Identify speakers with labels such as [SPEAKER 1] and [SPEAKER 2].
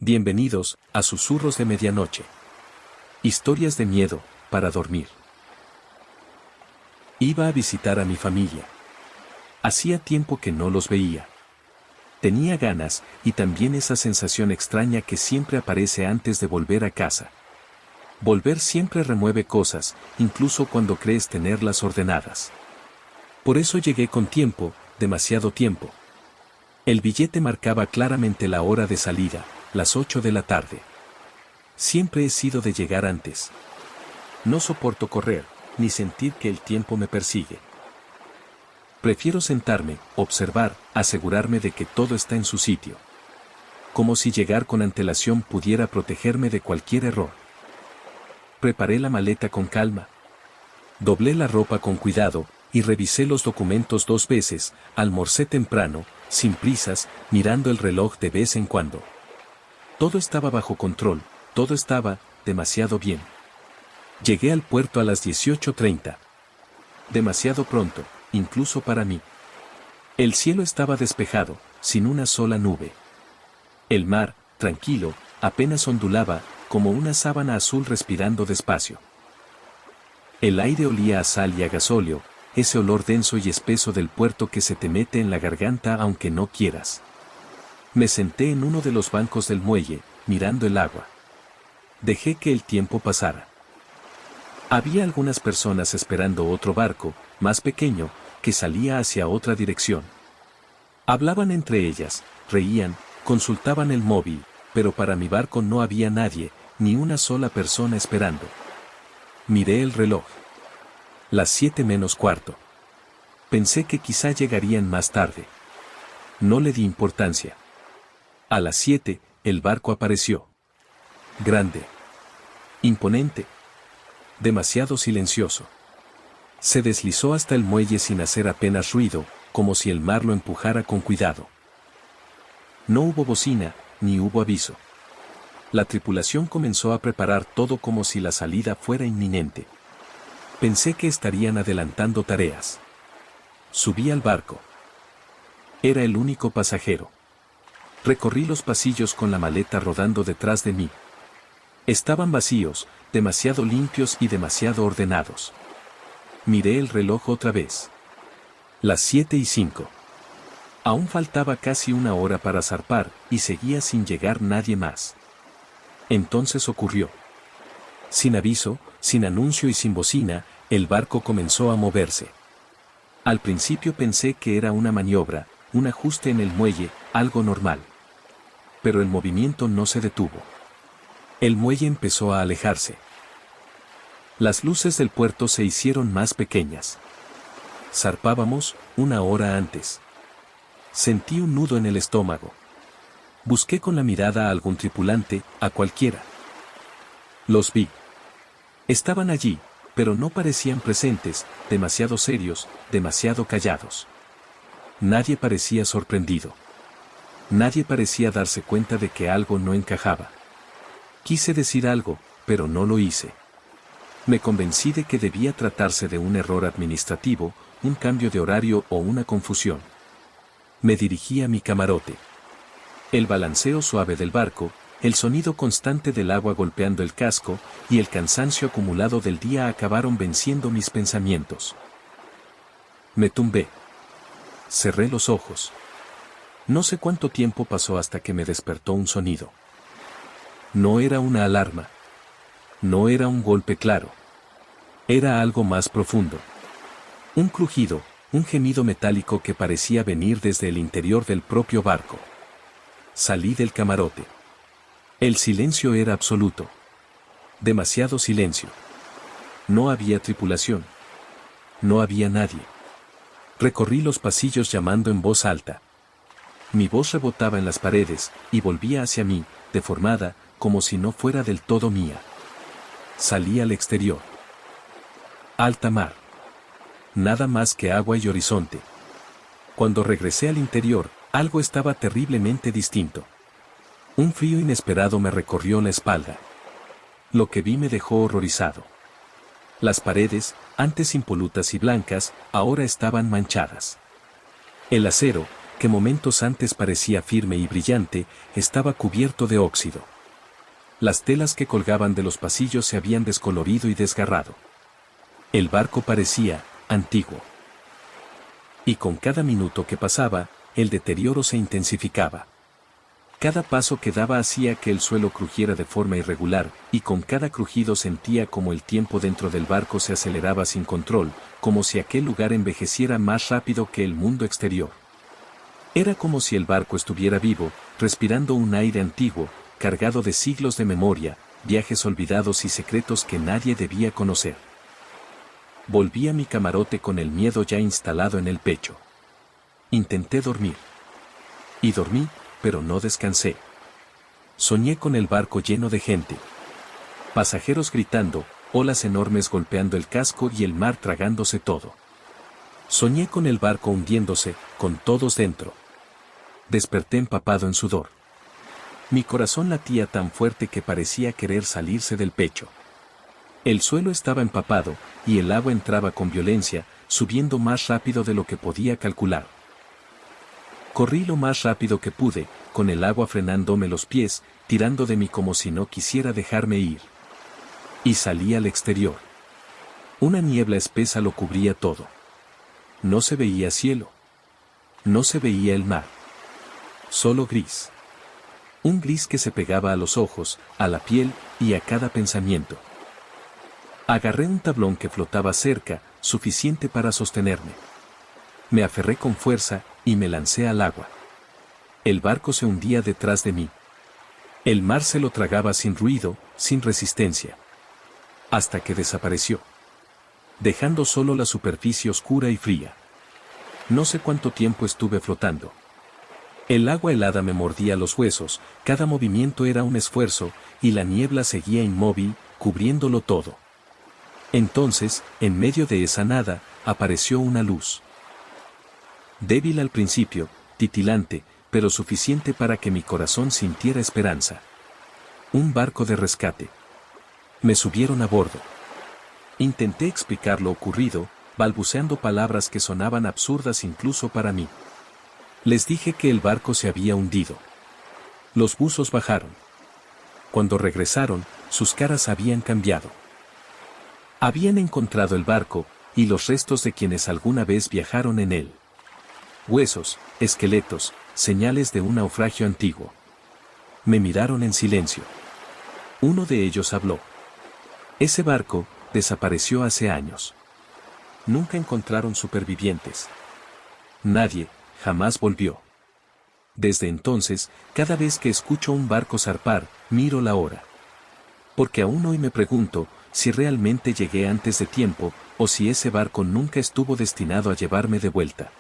[SPEAKER 1] Bienvenidos a Susurros de Medianoche. Historias de miedo, para dormir. Iba a visitar a mi familia. Hacía tiempo que no los veía. Tenía ganas, y también esa sensación extraña que siempre aparece antes de volver a casa. Volver siempre remueve cosas, incluso cuando crees tenerlas ordenadas. Por eso llegué con tiempo, demasiado tiempo. El billete marcaba claramente la hora de salida, las 8 de la tarde. Siempre he sido de llegar antes. No soporto correr, ni sentir que el tiempo me persigue. Prefiero sentarme, observar, asegurarme de que todo está en su sitio. Como si llegar con antelación pudiera protegerme de cualquier error. Preparé la maleta con calma. Doblé la ropa con cuidado, y revisé los documentos 2 veces, almorcé temprano, sin prisas, mirando el reloj de vez en cuando. Todo estaba bajo control, todo estaba demasiado bien. Llegué al puerto a las 18:30. Demasiado pronto, incluso para mí. El cielo estaba despejado, sin una sola nube. El mar, tranquilo, apenas ondulaba, como una sábana azul respirando despacio. El aire olía a sal y a gasóleo, ese olor denso y espeso del puerto que se te mete en la garganta aunque no quieras. Me senté en uno de los bancos del muelle, mirando el agua. Dejé que el tiempo pasara. Había algunas personas esperando otro barco, más pequeño, que salía hacia otra dirección. Hablaban entre ellas, reían, consultaban el móvil, pero para mi barco no había nadie, ni una sola persona esperando. Miré el reloj. Las 7 menos cuarto. Pensé que quizá llegarían más tarde. No le di importancia. A las 7, el barco apareció. Grande. Imponente. Demasiado silencioso. Se deslizó hasta el muelle sin hacer apenas ruido, como si el mar lo empujara con cuidado. No hubo bocina, ni hubo aviso. La tripulación comenzó a preparar todo como si la salida fuera inminente. Pensé que estarían adelantando tareas. Subí al barco. Era el único pasajero. Recorrí los pasillos con la maleta rodando detrás de mí. Estaban vacíos, demasiado limpios y demasiado ordenados. Miré el reloj otra vez. Las 7:05. Aún faltaba casi una hora para zarpar, y seguía sin llegar nadie más. Entonces ocurrió. Sin aviso, sin anuncio y sin bocina, el barco comenzó a moverse. Al principio pensé que era una maniobra, un ajuste en el muelle, algo normal. Pero el movimiento no se detuvo. El muelle empezó a alejarse. Las luces del puerto se hicieron más pequeñas. Zarpábamos 1 hora antes. Sentí un nudo en el estómago. Busqué con la mirada a algún tripulante, a cualquiera. Los vi. Estaban allí, pero no parecían presentes, demasiado serios, demasiado callados. Nadie parecía sorprendido. Nadie parecía darse cuenta de que algo no encajaba. Quise decir algo, pero no lo hice. Me convencí de que debía tratarse de un error administrativo, un cambio de horario o una confusión. Me dirigí a mi camarote. El balanceo suave del barco, el sonido constante del agua golpeando el casco, y el cansancio acumulado del día acabaron venciendo mis pensamientos. Me tumbé. Cerré los ojos. No sé cuánto tiempo pasó hasta que me despertó un sonido. No era una alarma. No era un golpe claro. Era algo más profundo. Un crujido, un gemido metálico que parecía venir desde el interior del propio barco. Salí del camarote. El silencio era absoluto. Demasiado silencio. No había tripulación. No había nadie. Recorrí los pasillos llamando en voz alta. Mi voz rebotaba en las paredes, y volvía hacia mí, deformada, como si no fuera del todo mía. Salí al exterior. Alta mar. Nada más que agua y horizonte. Cuando regresé al interior, algo estaba terriblemente distinto. Un frío inesperado me recorrió la espalda. Lo que vi me dejó horrorizado. Las paredes, antes impolutas y blancas, ahora estaban manchadas. El acero, que momentos antes parecía firme y brillante, estaba cubierto de óxido. Las telas que colgaban de los pasillos se habían descolorido y desgarrado. El barco parecía antiguo. Y con cada minuto que pasaba, el deterioro se intensificaba. Cada paso que daba hacía que el suelo crujiera de forma irregular, y con cada crujido sentía como el tiempo dentro del barco se aceleraba sin control, como si aquel lugar envejeciera más rápido que el mundo exterior. Era como si el barco estuviera vivo, respirando un aire antiguo, cargado de siglos de memoria, viajes olvidados y secretos que nadie debía conocer. Volví a mi camarote con el miedo ya instalado en el pecho. Intenté dormir. Y dormí, pero no descansé. Soñé con el barco lleno de gente. Pasajeros gritando, olas enormes golpeando el casco y el mar tragándose todo. Soñé con el barco hundiéndose, con todos dentro. Desperté empapado en sudor. Mi corazón latía tan fuerte que parecía querer salirse del pecho. El suelo estaba empapado, y el agua entraba con violencia, subiendo más rápido de lo que podía calcular. Corrí lo más rápido que pude, con el agua frenándome los pies, tirando de mí como si no quisiera dejarme ir. Y salí al exterior. Una niebla espesa lo cubría todo. No se veía cielo. No se veía el mar. Solo gris. Un gris que se pegaba a los ojos, a la piel y a cada pensamiento. Agarré un tablón que flotaba cerca, suficiente para sostenerme. Me aferré con fuerza y me lancé al agua. El barco se hundía detrás de mí. El mar se lo tragaba sin ruido, sin resistencia. Hasta que desapareció. Dejando solo la superficie oscura y fría. No sé cuánto tiempo estuve flotando. El agua helada me mordía los huesos, cada movimiento era un esfuerzo, y la niebla seguía inmóvil, cubriéndolo todo. Entonces, en medio de esa nada, apareció una luz. Débil al principio, titilante, pero suficiente para que mi corazón sintiera esperanza. Un barco de rescate. Me subieron a bordo. Intenté explicar lo ocurrido, balbuceando palabras que sonaban absurdas incluso para mí. Les dije que el barco se había hundido. Los buzos bajaron. Cuando regresaron, sus caras habían cambiado. Habían encontrado el barco, y los restos de quienes alguna vez viajaron en él. Huesos, esqueletos, señales de un naufragio antiguo. Me miraron en silencio. Uno de ellos habló. Ese barco desapareció hace años. Nunca encontraron supervivientes. Nadie jamás volvió. Desde entonces, cada vez que escucho un barco zarpar, miro la hora. Porque aún hoy me pregunto si realmente llegué antes de tiempo, o si ese barco nunca estuvo destinado a llevarme de vuelta.